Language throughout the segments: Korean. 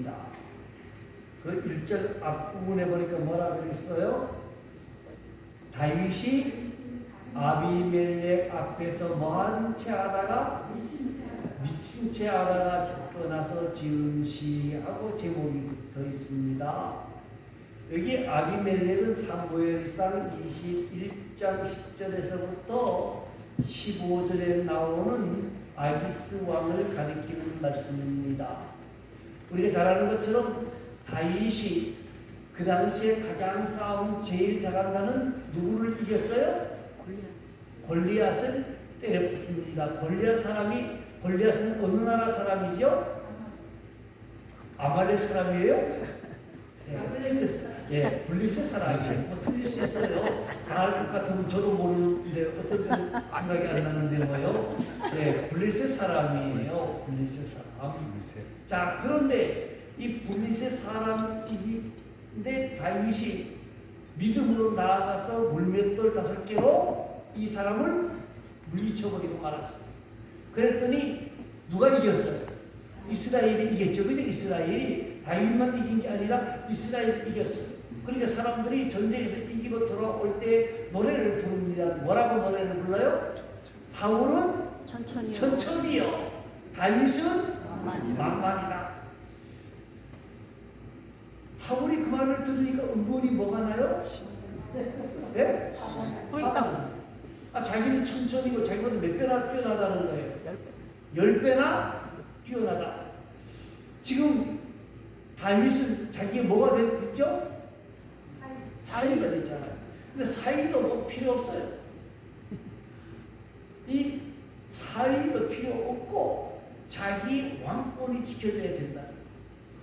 있습니다. 그 1절 앞부분에 보니까 뭐라 되어있어요? 다윗이 아비멜렉 앞에서 뭐한 채 하다가 미친 채 하다가 쫓겨나서 지은 시하고 제목이 붙어 있습니다. 여기 아비멜렉은 사무엘상 21장 10절에서부터 15절에 나오는 아기스 왕을 가리키는 말씀입니다. 우리가 잘 아는 것처럼 다윗이 그 당시에 가장 싸움 제일 잘한다는 누구를 이겼어요? 골리앗을 때려붓습니다. 골리앗은 어느 나라 사람이죠? 아말렉 사람이에요? 예, 블리스의 사람이에요. 뭐 틀릴 수 있어요. 다 알 것 같으면 저도 모르는데 어떤 때는 생각이 안 나는데 뭐요? 예, 블리스의 사람이에요. 블리스의 사람. 자, 그런데 이 블리스의 사람인데 다윗이 믿음으로 나아가서 물맷돌 5개로 이 사람을 물리쳐버리고 말았어요. 그랬더니 누가 이겼어요? 이스라엘이 이겼죠. 그죠? 이스라엘이 다윗만 이긴 게 아니라 이스라엘이 이겼어요. 그러니까 사람들이 전쟁에서 이기고 돌아올 때 노래를 부릅니다. 뭐라고 노래를 불러요? 사울은 천천히요. 다윗은 만만이다. 사울이 그 말을 들으니까 은근히 뭐가 나요? 예? 자기는 천천히고 자기보다 몇 배나 뛰어나다는 거예요. 10배나 뛰어나다. 지금 다윗은 자기가 뭐가 됐죠? 사위가 됐잖아요. 근데 사위도 뭐 필요 없어요. 이 사위도 필요 없고 자기 왕권이 지켜져야 된다.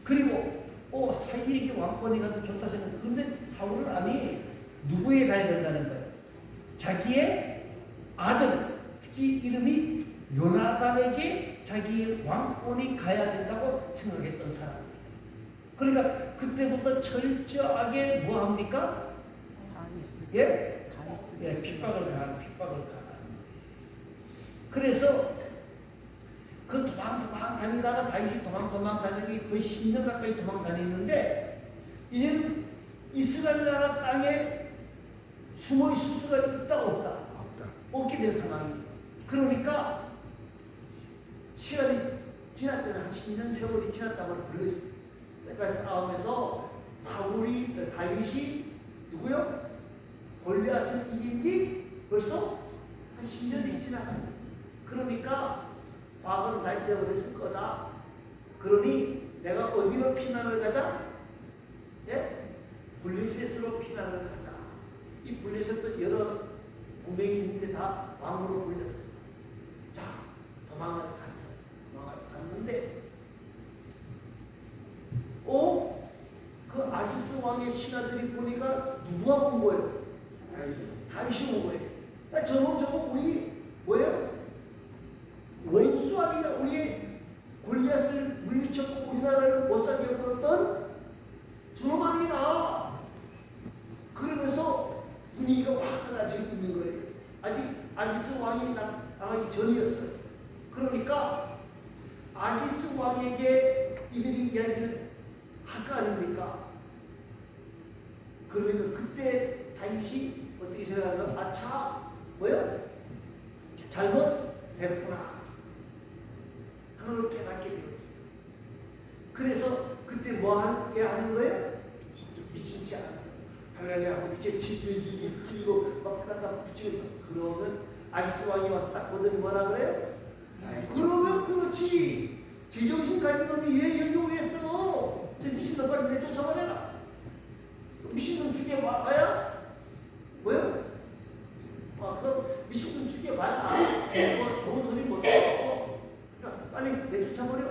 그리고 사위에게 왕권이 가도 좋다 생각. 근데 사울은 아니, 누구에 가야 된다는 거예요? 자기의 아들, 특히 이름이 요나단에게 자기 왕권이 가야 된다고 생각했던 사람이에요. 그러니까 그때부터 철저하게 뭐 합니까? 예? 예, 핍박을 가하는. 그래서 그 도망 다니다가 다윗이 도망 다니기 거의 10년 가까이 도망 다니는데 이제는 이스라엘 나라 땅에 숨어 있을 수가 있다 없다? 없게 된 상황이에요. 그러니까 시간이 지났잖아요. 한 10년 세월이 지났다고 불렀어요. 싸움에서 다윗이 누구요? 골리앗을 이긴 지 벌써 한 10년이 지나가요. 그러니까 과거는 다 잊어버렸을 거다. 그러니 내가 어디로 피난을 가자? 예? 블레셋으로 피난을 가자. 이 블레셋도 여러 동맹이 있는데 다 왕으로 불렸어요. 자, 도망을 갔어요. 갔는데 그 아기스 왕의 신하들이 보니까 누구가 온 거예요? 다윗이 온 거예요. 저거 우리 뭐예요? 원수 아니야. 우리의 골리앗을 물리쳤고 우리나라를 못 살게 굴었던 저놈 아니다. 그러면서 분위기가 화끈해지고 있는 거예요. 아직 아기스 왕이 나가기 전이었어요. 그러니까 아기스 왕에게 이들이 이야기를 할 거 아닙니까? 그러니까 그때 다윗이 어떻게 생각하면 아차 뭐야? 잘못했구나 하는 걸 깨닫게 되었죠. 그래서 그때 뭐 하는 거예요? 미친 지 않아요. 할렐루야. 이제 질질 풀리고 막 갖다 붙이고 그러면 아기스 왕이 와서 딱 보더니 뭐라 그래요? 그러면 그렇지. 제정신 가진 놈이 왜 여기 오겠어? 저 미친놈 빨리 내쫓아버려라. 미친놈 죽여봐야 뭐요? 그럼 미친놈 죽여봐야 뭐 좋은 소리 못하고 그러니까 빨리 내쫓아버려.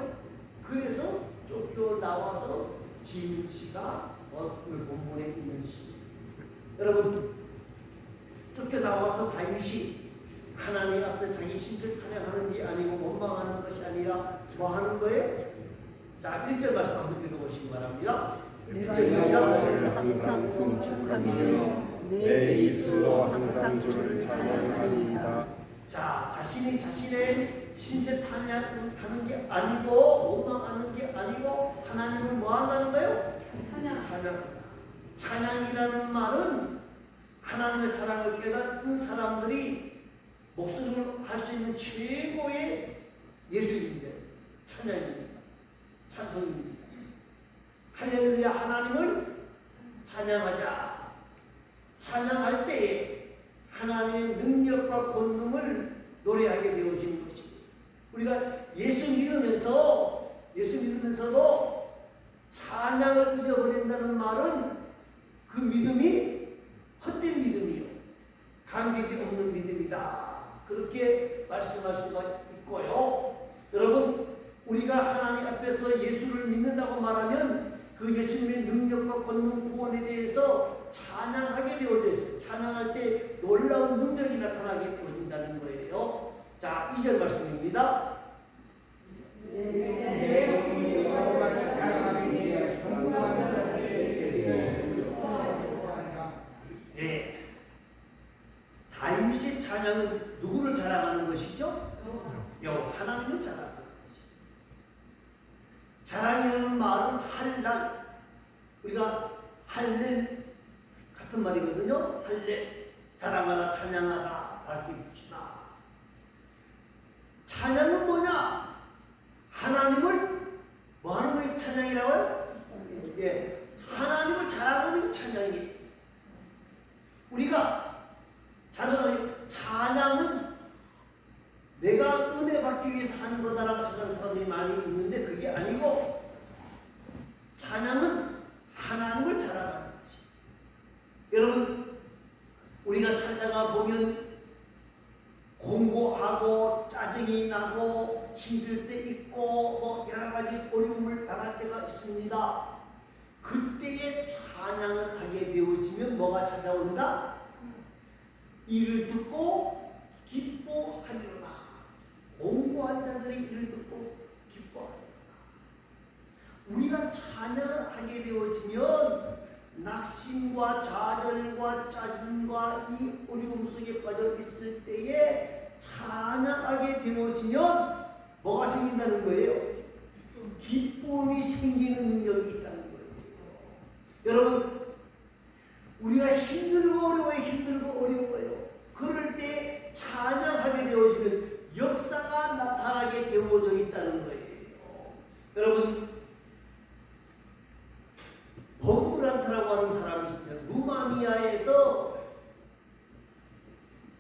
그래서 쫓겨나와서 지은 시가 오늘 본문에 있는 시. 여러분 쫓겨나와서 다윗이 하나님 앞에 자기 신세 탄양하는 게 아니고 원망하는 것이 아니라 뭐 하는 거예요? 자, 1절 말씀 한번 읽어보시기 바랍니다. 내가 여호와를 항상 송축하며 내 입술로 항상 주를 찬양하리이다. 자, 자신이 자신의 신세 탄양하는 게 아니고 원망하는 게 아니고 하나님을 뭐 한다는 거예요? 찬양한다. 찬양이라는 말은 하나님의 사랑을 깨닫는 사람들이 목소리로 할 수 있는 최고의 예술입니다. 찬양입니다. 찬송입니다. 할렐루야, 하나님을 찬양하자. 찬양할 때에 하나님의 능력과 권능을 노래하게 되어지는 것입니다. 우리가 예수 믿으면서도 찬양을 잊어버린다는 말은 그 믿음이 헛된 믿음이요, 감격이 없는 믿음이다. 그렇게 말씀할 수가 있고요. 여러분, 우리가 하나님 앞에서 예수를 믿는다고 말하면 그 예수님의 능력과 권능 구원에 대해서 찬양하게 되어져 있어요. 찬양할 때 놀라운 능력이 나타나게 되어진다는 거예요. 자, 2절 말씀입니다. 네. 다윗의 찬양은 누구를 자랑하는 것이죠? 하나님을 자랑하는 것이죠. 자랑이라는 말은 할랄, 우리가 할렐 같은 말이거든요. 할렐, 자랑하라, 찬양하라, 밝게 비추라. 찬양은 뭐냐? 하나님을 뭐 하는 거예요? 찬양이라고요? 예, 하나님을 자랑하는 게 찬양이에요. 우리가 찬양은 내가 은혜 받기 위해서 하는 거다라고 생각하는 사람들이 많이 있는데 그게 아니고, 찬양은 하나님을 자랑하는 것이. 여러분, 우리가 살다가 보면 공고하고 짜증이 나고 힘들 때 있고 뭐 여러 가지 어려움을 당할 때가 있습니다. 그때에 찬양을 하게 되어지면 뭐가 찾아온다? 이를 듣고 기뻐하리로다. 공고한 자들이 이를 듣고 기뻐하리로다. 우리가 찬양을 하게 되어지면 낙심과 좌절과 짜증과 이 어려움 속에 빠져 있을 때에 찬양하게 되어지면 뭐가 생긴다는 거예요? 기쁨이 생기는 능력이 있다는 거예요. 여러분, 우리가 힘들고 어려워요. 그럴 때 찬양하게 되어지면 역사가 나타나게 되어져 있다는 거예요. 여러분, 범브란트라고 하는 사람이 있습니다. 루마니아에서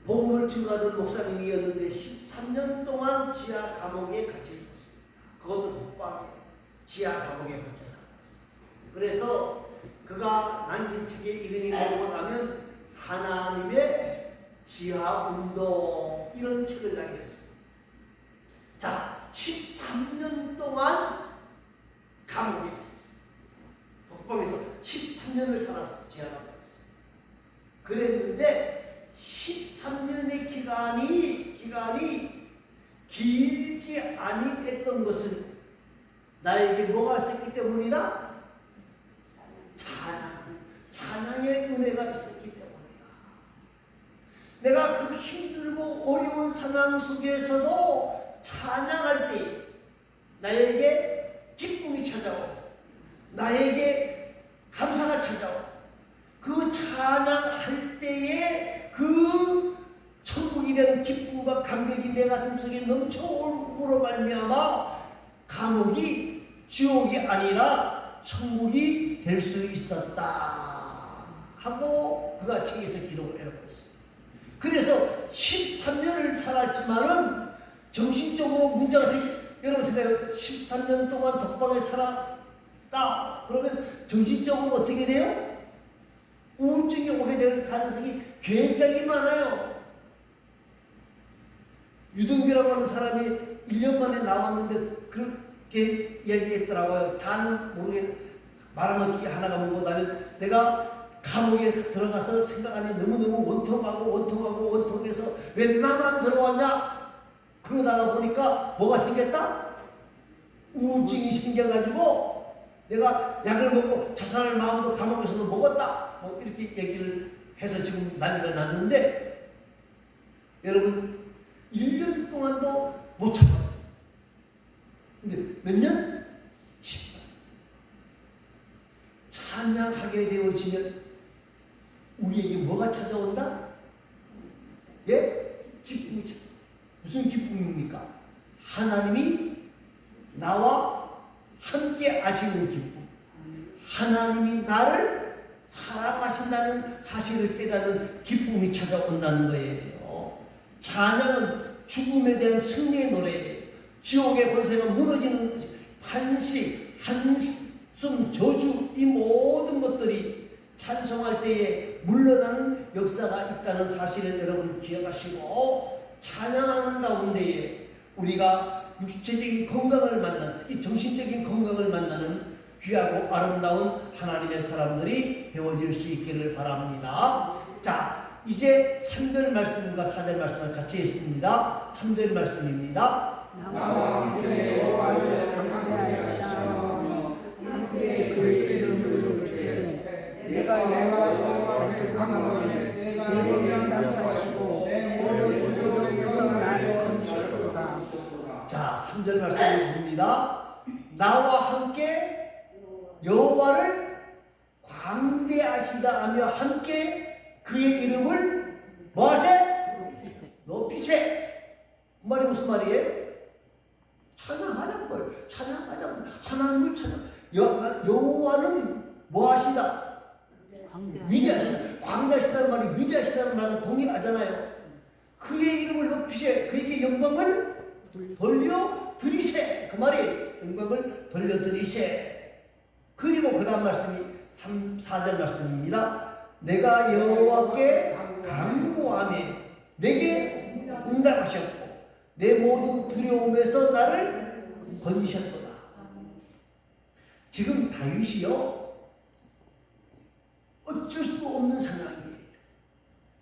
복음을 증거하던 목사님이었는데 13년 동안 지하 감옥에 갇혀 있었습니다. 그것도 독방에 지하 감옥에 갇혀 살았어요. 그래서 그가 남긴 책의 이름이 뭐라고 하면 하나님의 지하운동, 이런 책을 남겼습니다. 자, 13년 동안 감옥에 있었어요. 독방에서 13년을 살았어요. 지하 감옥에서. 그랬는데 13년의 기간이 길지 아니했던 것은 나에게 뭐가 있었기 때문이다? 찬양의 은혜가 있었기 때문이다. 내가 그 힘들고 어려운 상황 속에서도 찬양할 때 나에게 기쁨이 찾아오고 나에게 감사가 찾아오고 그 찬양할 때에 그 천국이 된 기쁨과 감격이 내 가슴 속에 넘쳐옴으로 말미암아 감옥이 지옥이 아니라 천국이 될 수 있었다 하고 그가 책에서 기록을 해놓고 있습니다. 그래서 13년을 살았지만은 정신적으로 문제가 여러분 생각해요. 13년 동안 독방에 살았다 그러면 정신적으로 어떻게 돼요? 우울증이 오게 될 가능성이 굉장히 많아요. 유등기라고 하는 사람이 1년 만에 나왔는데 그렇게 얘기했더라고요. 다는 모르게 말하면 어떻게 하나가 뭐냐면 내가 감옥에 들어가서 생각 안에 너무너무 원통해서 왜 나만 들어왔냐? 그러다가 보니까 뭐가 생겼다? 우울증이 생겨가지고 내가 약을 먹고 자살할 마음도 감옥에서도 먹었다. 뭐 이렇게 얘기를 해서 지금 난리가 났는데 여러분 1년 동안도 못 참아요. 근데 몇 년? 14년. 찬양하게 되어지면 우리에게 뭐가 찾아온다? 예? 기쁨이 찾아온다. 무슨 기쁨입니까? 하나님이 나와 함께 하시는 기쁨. 하나님이 나를 사랑하신다는 사실을 깨닫는 기쁨이 찾아온다는 거예요. 찬양은 죽음에 대한 승리의 노래예요. 지옥의 권세가 무너지는 탄식, 한숨, 저주 이 모든 것들이 찬송할 때에 물러나는 역사가 있다는 사실을 여러분 기억하시고 찬양하는 가운데에 우리가 육체적인 건강을 만나는 특히 정신적인 건강을 만나는 귀하고 아름다운 하나님의 사람들이 되어질 수 있기를 바랍니다. 자, 이제 3절 말씀과 4절 말씀을 같이 했습니다. 3절 말씀입니다. 나와 함께 여호와를 경배하시라. 함께 그의 이름을 부르세. 내가 여호와의 간증하면 내게 응답하시고 너를 두려움에서 나를 건지셨도다. 자, 3절 말씀을 봅니다. 나와 함께 여호와를 광대하시다 하며 함께 그의 이름을 뭐하세? 높이세. 그 말이 무슨 말이에요? 찬양하자는 거예요. 찬양하자는 거예요. 하나님을 찬양. 여호와는 뭐하시다? 위대하시다. 광대하시다는 말이 위대하시다는 말과 동일하잖아요. 그의 이름을 높이세. 그에게 영광을 돌려드리세. 그 말이 영광을 돌려드리세. 그리고 그 다음 말씀이 4절 말씀입니다. 내가 여호와께 간구하며 내게 응답하셨고 내 모든 두려움에서 나를 건지셨도다. 지금 다윗이요 어쩔 수 없는 상황이에요.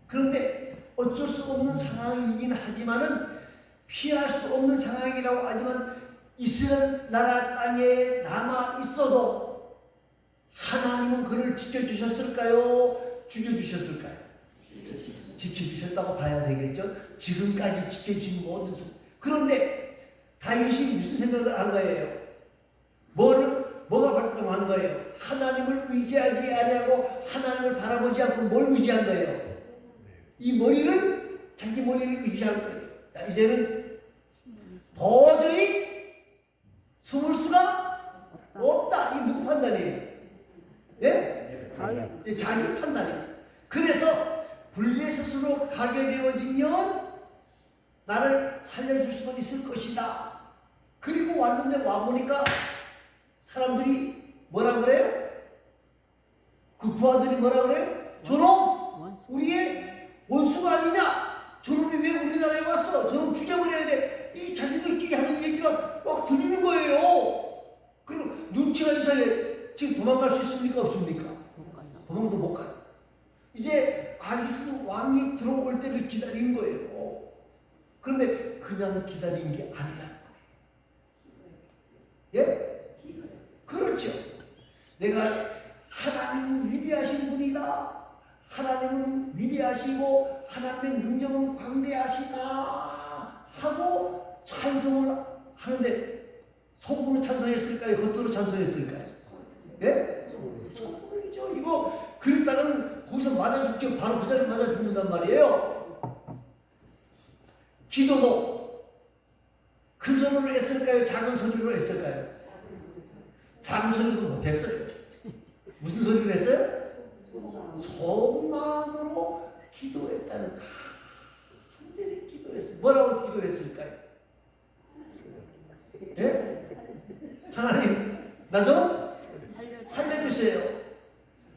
그런데 어쩔 수 없는 상황이긴 하지만은 피할 수 없는 상황이라고 하지만 이스라엘 나라 땅에 남아 있어도 하나님은 그를 지켜주셨을까요? 죽여주셨을까요? 지켜주셨다고 봐야 되겠죠. 지금까지 지켜준 모든 수. 그런데 다윗이 무슨 생각을 한 거예요? 뭐가 발동한 거예요? 하나님을 의지하지 아니하고 하나님을 바라보지 않고 뭘 의지한 거예요? 이 머리를 자기 머리를 의지한 거예요. 자, 이제는 도저히 숨을 수가 없다. 이 누구 판단이에요? 예? 자기 판단이에요. 그래서 불리에서스로 가게 되어지면 나를 살려줄 수 있을 것이다. 그리고 왔는데 와보니까 사람들이 뭐라 그래요? 그 부하들이 뭐라 그래요? 저놈 우리의 원수가 아니냐? 저놈이 왜 우리나라에 왔어? 저놈 죽여버려야 돼. 이 자기들끼리 하는 얘기가 막 들리는 거예요. 그리고 눈치가 이상해. 지금 도망갈 수 있습니까? 없습니까? 도망도 못 가요. 이제 아기스 왕이 들어올 때를 기다린 거예요. 그런데 그냥 기다린 게 아니라는 거예요. 예? 그렇죠. 내가 하나님은 위대하신 분이다. 하나님은 위대하시고 하나님의 능력은 광대하시다 하고 찬송을 하는데 속으로 찬송했을까요? 겉으로 찬송했을까요? 예? 속으로죠. 이거 그랬다가는 거기서 맞아 죽죠. 바로 그 자리에 맞아 죽는단 말이에요. 기도도 큰 소리로 했을까요? 작은 소리로 했을까요? 작은 소리도 못했어요. 무슨 소리를 했어요? 속마음으로 기도했다는 간절히 기도했어요. 뭐라고 기도했을까요? 예? 하나님 나 좀 살려주세요.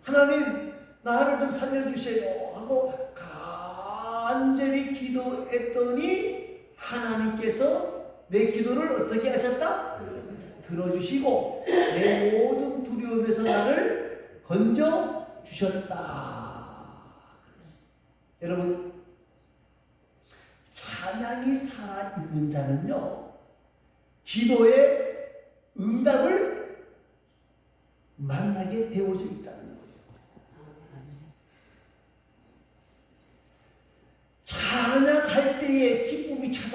하나님 나를 좀 살려주세요 하고 간절히 기도했더니 하나님께서 내 기도를 어떻게 하셨다? 들어주시고 내 모든 두려움에서 나를 건져 주셨다. 여러분 찬양이 살아있는 자는요 기도의 응답을 만나게 되어져 있다는 거예요. 찬양할 때에 기쁨이 찾아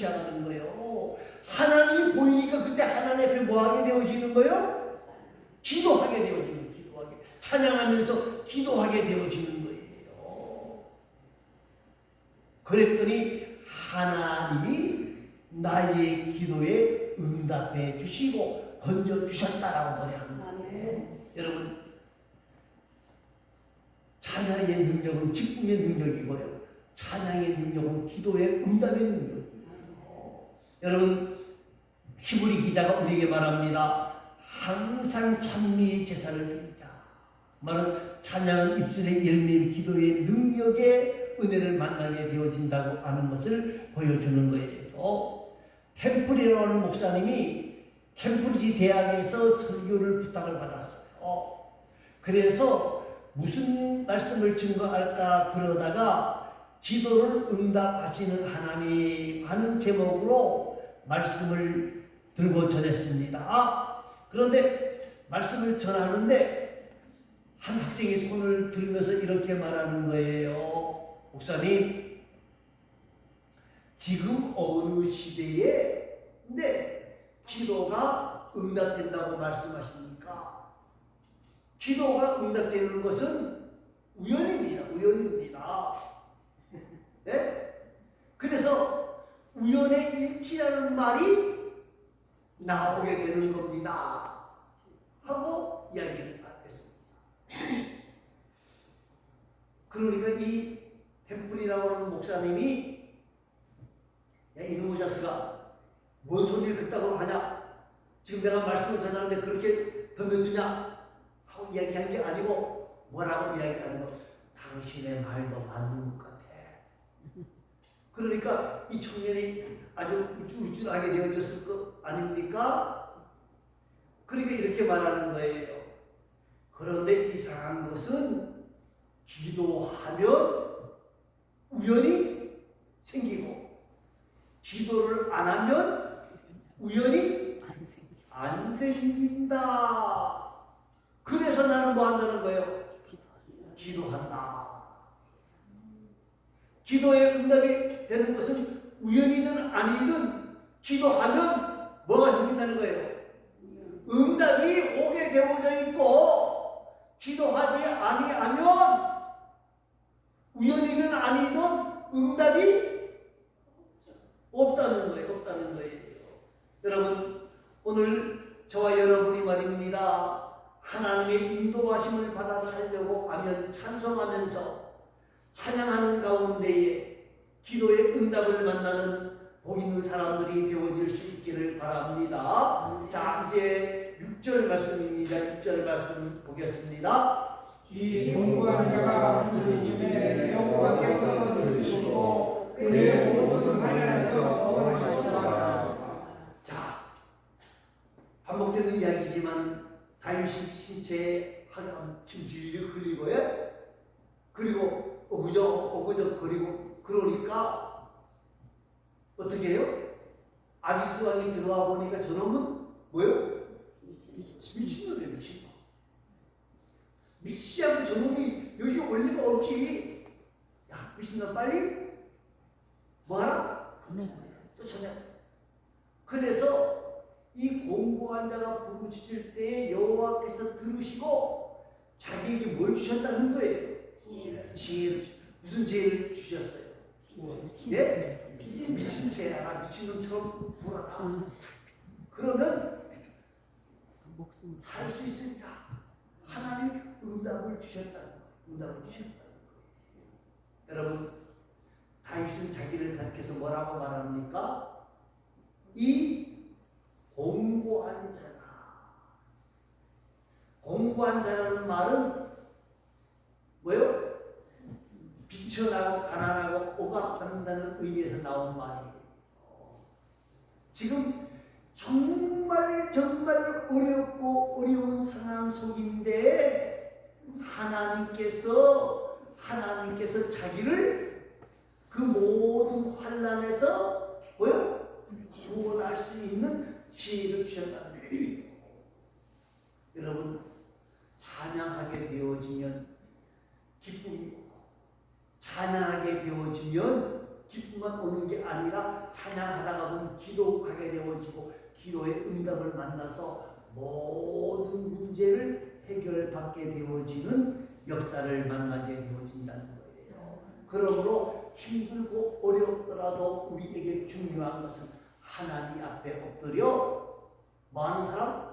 시작하는 거예요. 하나님이 보이니까 그때 하나님 앞에 뭐하게 되어지는 거예요? 기도하게 되어지는, 기도하게. 찬양하면서 기도하게 되어지는 거예요. 그랬더니 하나님이 나의 기도에 응답해 주시고 건져 주셨다라고 노래하는 거예요. 여러분, 찬양의 능력은 기쁨의 능력이고요. 찬양의 능력은 기도의 응답의 능력이에요. 여러분, 히브리 기자가 우리에게 말합니다. 항상 찬미의 제사를 드리자. 말은 찬양은 입술의 열매인 기도의 능력의 은혜를 만나게 되어진다고 하는 것을 보여주는 거예요. 템플이라고 하는 목사님이 캠브리지 대학에서 설교를 부탁을 받았어요. 그래서 무슨 말씀을 증거할까 그러다가 기도를 응답하시는 하나님 하는 제목으로 말씀을 들고 전했습니다. 그런데 말씀을 전하는데 한 학생이 손을 들면서 이렇게 말하는 거예요. 목사님, 지금 어느 시대에 기도가 응답된다고 말씀하십니까? 기도가 응답되는 것은 우연입니다. 우연입니다. 네? 그래서 우연의 일치라는 말이 나오게 되는 겁니다. 하고 이야기를 했습니다. 그러니까 이 템플이라고 하는 목사님이 야, 이놈의 자식아, 뭔 소리를 그따구로 하냐? 지금 내가 말씀을 전하는데 그렇게 덤벼드냐? 하고 이야기한 게 아니고 뭐라고 이야기하는 거? 당신의 말도 맞는 것 같아. 그러니까 이 청년이 아주 우쭐우쭐하게 되어졌을 거 아닙니까? 그러니까 이렇게 말하는 거예요. 그런데 이상한 것은 기도하면 우연히 생기고 기도를 안 하면 우연히 안 생긴다. 그래서 나는 뭐 한다는 거예요? 기도한다. 기도의 응답이 되는 것은 우연이든 아니든 기도하면 뭐가 생긴다는 거예요? 응답이 오게 되어져 있고 기도하지 아니하면 우연이든 아니든 응답이 없다는 거예요. 없다는 거예요. 여러분, 오늘 저와 여러분이 말입니다. 하나님의 인도하심을 받아 살려고 하면 찬송하면서 찬양하는 가운데에 기도의 응답을 만나는 복 있는 사람들이 되어질 수 있기를 바랍니다. 자, 이제 6절 말씀입니다. 6절 말씀 보겠습니다. 이 공부한 자가 부르짖으되 여호와께서 들으시고 그의 모든 환난에서 구원하시리라. 자, 반복되는 이야기지만 다윗이 신체에 하나님 질질 흘리고요. 그리고 어그적거리고 그러니까 어떻게 해요? 아비스 왕이 들어와 보니까 저놈은 뭐예요? 미친놈이에요. 미친놈. 미치지 않고 저놈이 여기 올 리가 없지. 야, 미친놈 빨리 뭐하라? 쫓아내. 그래서 이 공고한 자가 부르짖을 때에 여호와께서 들으시고 자기에게 뭘 주셨다는 거예요? 지혜를. 무슨 지혜를 주셨어요? 예? 미친 죄야. 미친놈처럼 불어라. 그러면 살 수 있습니다. 하나님 응답을 주셨다는 거예요. 응답을 주셨다는 거예요. 여러분, 다윗은 자기를 가리켜서 뭐라고 말합니까? 이 공고한 자다. 공고한 자라는 말은 뭐예요? 비천하고 가난하고 억압받는다는 의미에서 나온 말이에요. 지금 정말 어렵고 어려운 상황 속인데 하나님께서 자기를 그 모든 환난에서 뭐요? 구원할 수 있는 지혜를 주셨다는 거예요. 여러분, 찬양하게 되어지면 기쁨이 오고 찬양하게 되어지면 기쁨만 오는 게 아니라 찬양하다가 사람은 기도하게 되어지고 기도의 응답을 만나서 모든 문제를 해결받게 되어지는 역사를 만나게 되어진다는 거예요. 그러므로 힘들고 어렵더라도 우리에게 중요한 것은 하나님 앞에 엎드려 뭐하는 사람?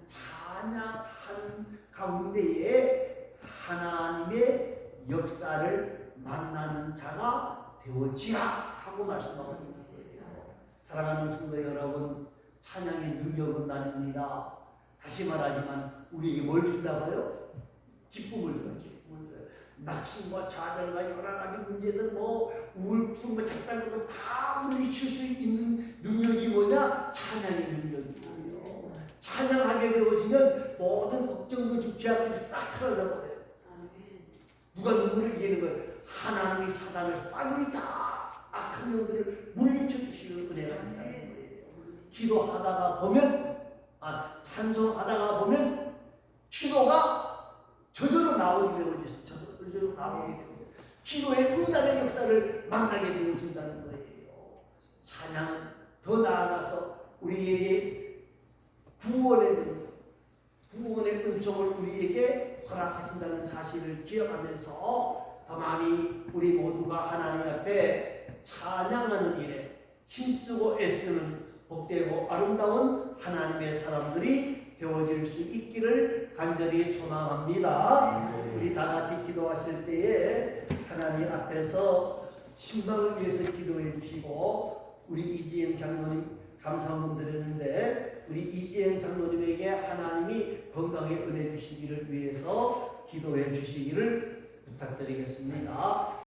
찬양하는 가운데에 하나님의 역사를 만나는 자가 되어지라 하고 말씀하고 있는 거예요. 사랑하는 성도 여러분, 찬양의 능력은 나뉩니다. 다시 말하지만 우리에게 뭘 준다고요? 기쁨을 줘요. 기쁨을 줘요. 낙심과 좌절과 여러 가지 문제들 우울증 작달도 다 물리칠 수 있는 능력이 뭐냐? 찬양의 능력이에요. 찬양하게 되어지면 모든 걱정도 죄악들이 싹 사라져 버려요. 누가 누구를 이기는 거예요? 하나님이 사단을 싸그리 다 악한 영들을 물리쳐 주시는 은혜가 있다는 거예요. 기도하다가 보면 찬송하다가 보면 기도가 저절로 나오게 되어져서 저절로 나오게 되어져 기도의 응답의 역사를 만나게 되어진다는 거예요. 찬양은 더 나아가서 우리에게 구원의 은총을 우리에게 허락하신다는 사실을 기억하면서 더 많이 우리 모두가 하나님 앞에 찬양하는 일에 힘쓰고 애쓰는 복되고 아름다운 하나님의 사람들이 되어질 수 있기를 간절히 소망합니다. 우리 다 같이 기도하실 때에 하나님 앞에서 신방을 위해서 기도해 주시고 우리 이지영 장로님 감사함 드렸는데 우리 이지영 장로님에게 하나님이 건강에 은혜 주시기를 위해서 기도해 주시기를 부탁드리겠습니다.